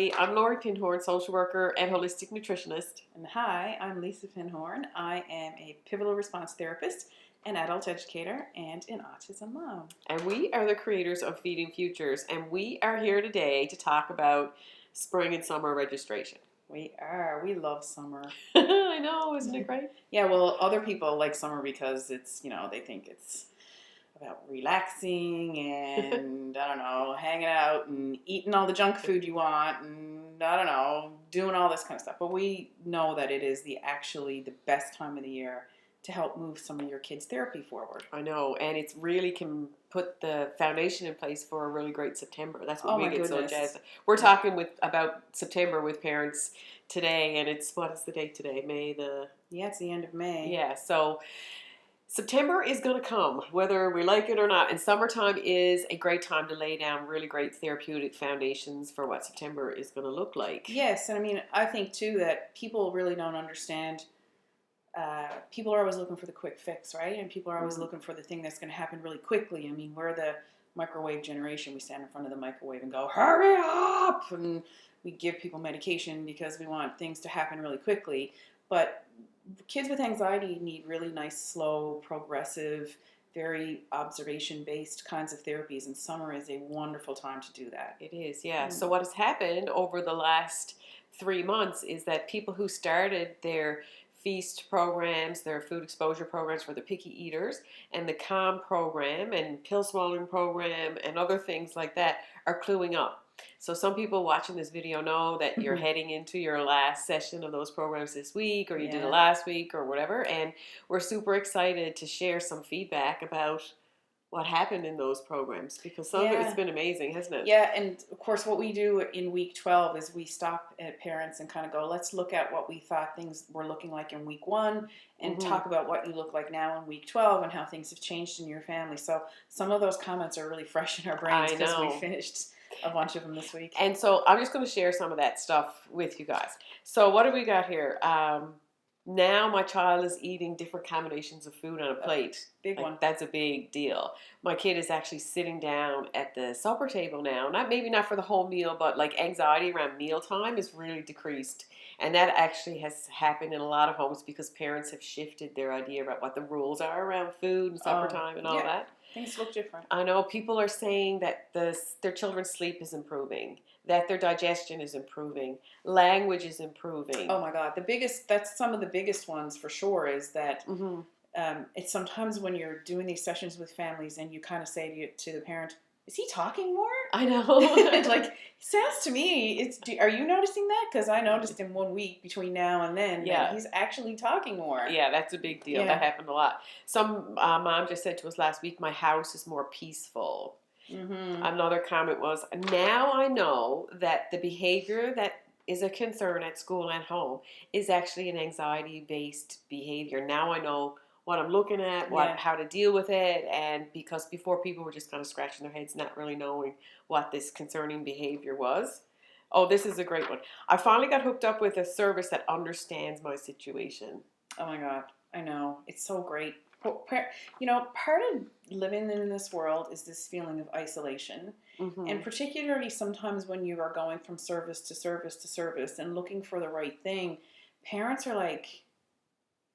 everybody. I'm Lori Pinhorn, social worker and holistic nutritionist. And hi, I'm Lisa Pinhorn. I am a pivotal response therapist, an adult educator, and an autism mom. And we are the creators of Feeding Futures. And we are here today to talk about spring and summer registration. We are. We love summer. I know, isn't it great? Yeah, well, other people like summer because it's, they think it's about relaxing and, I don't know, hanging out and eating all the junk food you want and, I don't know, doing all this kind of stuff. But we know that it is actually the best time of the year to help move some of your kids' therapy forward. I know, and it's really can put the foundation in place for a really great September. That's what we get so jazzed. We're talking about September with parents today, and what is the date today? Yeah, it's the end of May. Yeah, so September is going to come, whether we like it or not, and summertime is a great time to lay down really great therapeutic foundations for what September is going to look like. Yes, and I think too that people really don't understand. People are always looking for the quick fix, right? And people are always looking for the thing that's going to happen really quickly. I mean, we're the microwave generation. We stand in front of the microwave and go, hurry up! And we give people medication because we want things to happen really quickly. But kids with anxiety need really nice, slow, progressive, very observation-based kinds of therapies. And summer is a wonderful time to do that. It is, yeah. So what has happened over the last 3 months is that people who started their feast programs, their food exposure programs for the picky eaters, and the CALM program and pill swallowing program and other things like that are cluing up. So some people watching this video know that you're heading into your last session of those programs this week, or you did it last week or whatever, and we're super excited to share some feedback about what happened in those programs, because some of it's been amazing, hasn't it? Yeah, and of course what we do in week 12 is we stop at parents and kind of go, let's look at what we thought things were looking like in week 1 and talk about what you look like now in week 12 and how things have changed in your family. So some of those comments are really fresh in our brains because we finished a bunch of them this week. And so I'm just going to share some of that stuff with you guys. So what do we got here? Now my child is eating different combinations of food on a plate. Big one. That's a big deal. My kid is actually sitting down at the supper table now. Maybe not for the whole meal, but like anxiety around mealtime is really decreased. And that actually has happened in a lot of homes because parents have shifted their idea about what the rules are around food and supper time and all that. Things look different. I know people are saying that their children's sleep is improving, that their digestion is improving, language is improving. Oh my God. That's some of the biggest ones for sure is that it's sometimes when you're doing these sessions with families and you kind of say to the parent, is he talking more? I know. Like, it sounds to me, are you noticing that? Because I noticed in 1 week between now and then that he's actually talking more. Yeah, that's a big deal. That happened a lot. Some mom just said to us last week, my house is more peaceful. Another comment was, now I know that the behavior that is a concern at school and home is actually an anxiety-based behavior. Now I know what I'm looking at, how to deal with it, and because before people were just kind of scratching their heads, not really knowing what this concerning behavior was. Oh, this is a great one. I finally got hooked up with a service that understands my situation. Oh my God, I know. It's so great. Part of living in this world is this feeling of isolation. And particularly sometimes when you are going from service to service to service and looking for the right thing, parents are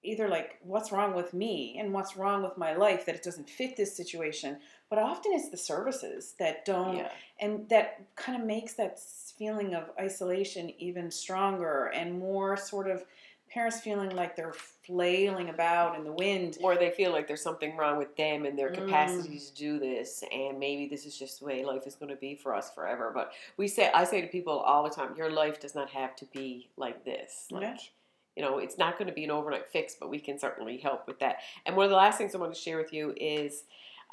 either what's wrong with me and what's wrong with my life that it doesn't fit this situation. But often it's the services that don't, and that kind of makes that feeling of isolation even stronger and more sort of parents feeling like they're flailing about in the wind. Or they feel like there's something wrong with them and their capacity to do this, and maybe this is just the way life is going to be for us forever. But I say to people all the time, your life does not have to be like this. It's not going to be an overnight fix, but we can certainly help with that. And one of the last things I want to share with you is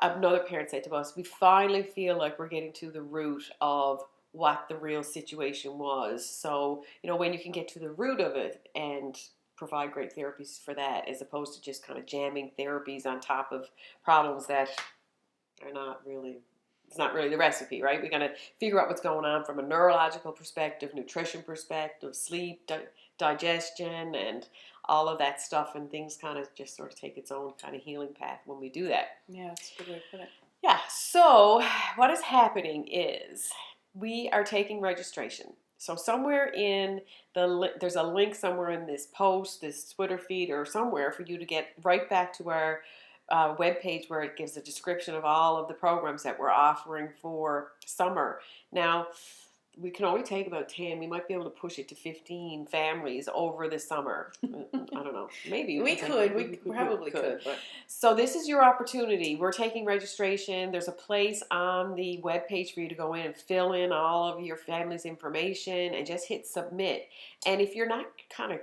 another parent said to us, we finally feel like we're getting to the root of what the real situation was. So, when you can get to the root of it and provide great therapies for that, as opposed to just kind of jamming therapies on top of problems that are it's not really the recipe, right? We got to figure out what's going on from a neurological perspective, nutrition perspective, sleep, digestion, and all of that stuff, and things kind of just sort of take its own kind of healing path when we do that. Yeah, that's a good way to put it. Yeah, so what is happening is we are taking registration. So somewhere in there's a link somewhere in this post, this Twitter feed, or somewhere for you to get right back to our webpage where it gives a description of all of the programs that we're offering for summer. Now, we can only take about 10. We might be able to push it to 15 families over the summer. I don't know. Maybe we probably could. But so this is your opportunity. We're taking registration. There's a place on the webpage for you to go in and fill in all of your family's information and just hit submit. And if you're not kind of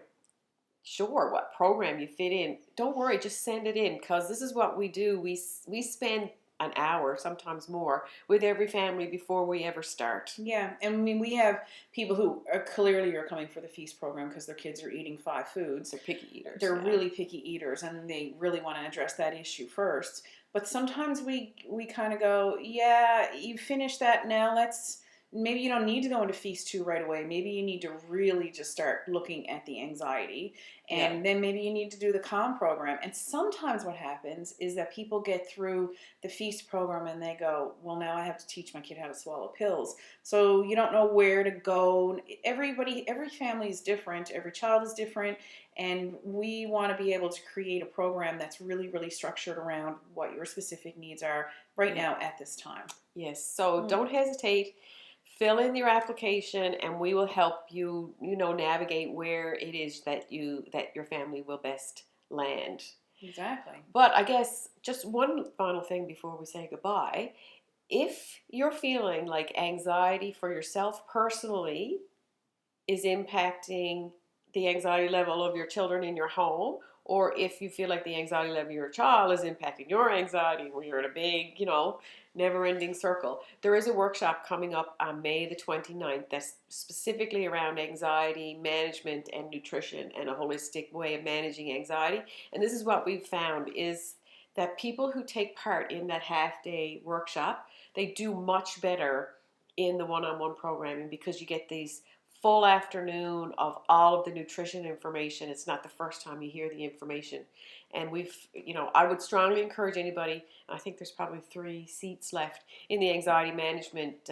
sure what program you fit in, don't worry, just send it in, because this is what we do. We spend an hour, sometimes more, with every family before we ever start. Yeah, and I mean, we have people who are clearly coming for the feast program because their kids are eating 5 foods. They're picky eaters. They're really picky eaters, and they really want to address that issue first. But sometimes we kind of go, yeah, you finished that, now maybe you don't need to go into Feast 2 right away. Maybe you need to really just start looking at the anxiety. And then maybe you need to do the Calm program. And sometimes what happens is that people get through the Feast program and they go, well, now I have to teach my kid how to swallow pills. So you don't know where to go. Every family is different. Every child is different. And we want to be able to create a program that's really, really structured around what your specific needs are right now at this time. Yes. So don't hesitate. Fill in your application, and we will help you, navigate where it is that your family will best land. Exactly. But I guess just one final thing before we say goodbye. If you're feeling like anxiety for yourself personally is impacting the anxiety level of your children in your home, or if you feel like the anxiety level of your child is impacting your anxiety, where you're in a big, never-ending circle, there is a workshop coming up on May the 29th that's specifically around anxiety management and nutrition and a holistic way of managing anxiety. And this is what we've found is that people who take part in that half-day workshop, they do much better in the one-on-one programming, because you get these full afternoon of all of the nutrition information. It's not the first time you hear the information. And I would strongly encourage anybody, I think there's probably 3 seats left in the anxiety management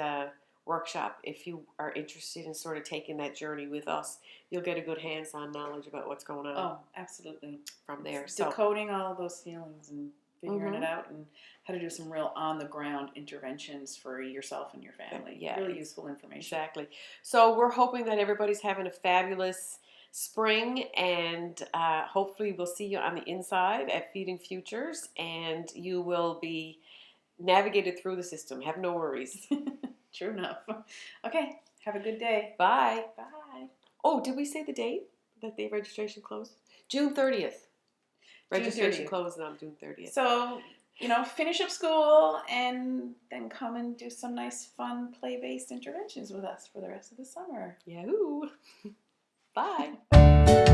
workshop. If you are interested in sort of taking that journey with us, you'll get a good hands-on knowledge about what's going on. Oh, absolutely. From there. Decoding all of those feelings and figuring it out, and how to do some real on-the-ground interventions for yourself and your family. Yeah, really useful information. Exactly. So we're hoping that everybody's having a fabulous spring, and hopefully we'll see you on the inside at Feeding Futures, and you will be navigated through the system. Have no worries. True enough. Okay, have a good day. Bye. Bye. Oh, did we say the date that the registration closed? June 30th. Registration closes on June 30th. So, finish up school and then come and do some nice, fun, play-based interventions with us for the rest of the summer. Yahoo! Bye.